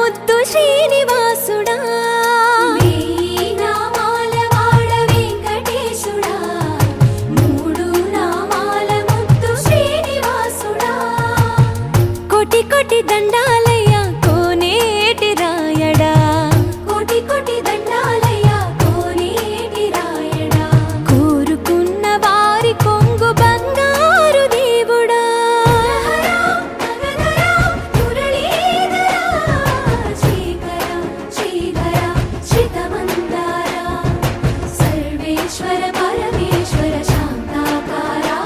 ముద్దు శ్రీనివాసుడా కోటి కోటి దండాలయ్యా కోనేటి రాయడా కోటి కోటి దండాలయ్యా కోనేటి రాయడా కోరుకున్న వారి కొంగు బంగారు దేవుడా సర్వేశ్వర పరమేశ్వర శాంతాకారా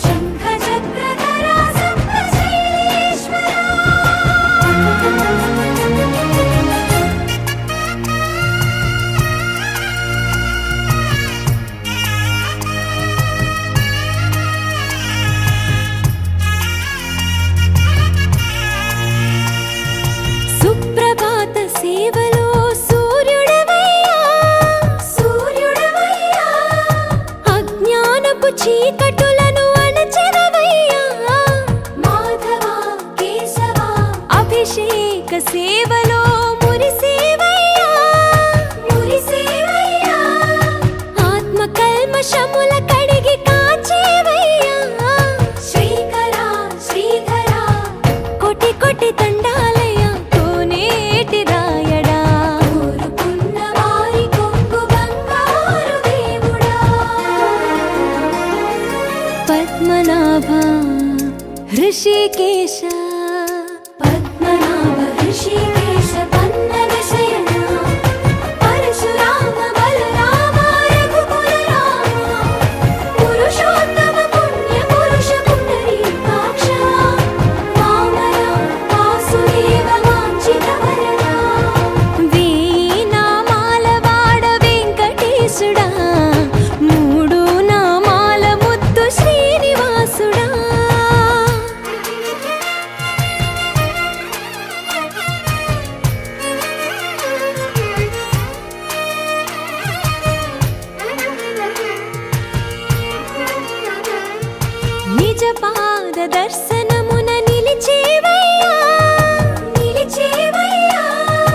శంఖ చక్రధరా సుప్రభాత సేవలో సూర్యుడవయ్యా అజ్ఞానపు చీకటులను అణచెదవయ్యా మాధవ కేశవ అభిషేక సేవలో మురిసేవయ్యా ఆత్మ కల్మషముల కడిగి కాచేవయ్యా శ్రీధర కోటి కోటి దండాలయ్యా కోనేటి రాయడా కోరుకున్న వారి కొంగు బంగారు దేవుడా పద్మనాభ హృషికేశ పద్మనాభ హృషికేశ పన్నగ శయన పరశురామ బలరామ రఘుకుల రామ పురుషోత్తమ పుణ్య పురుష పుండరీకాక్ష వామన వాసుదేవ వాంఛిత వరదా వేయి నామాల వాడ వెంకటేశుడా మూడు నామాల ముద్దు శ్రీనివాసుడా నిజ పాద దర్శనమున నిలిచేవయ్యా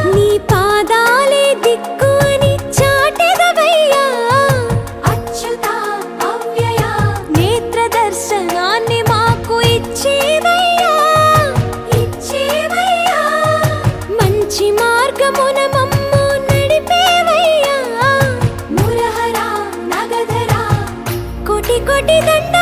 నీ పాదాలే దిక్కు అని చాటెదవయ్యా అచ్యుత అవ్యయ నేత్ర దర్శనాన్ని మాకు ఇచ్చేవయ్యా మంచి మార్గమున మమ్ము నడిపేవయ్యా మురహర నగధర కోటి కోటి దండ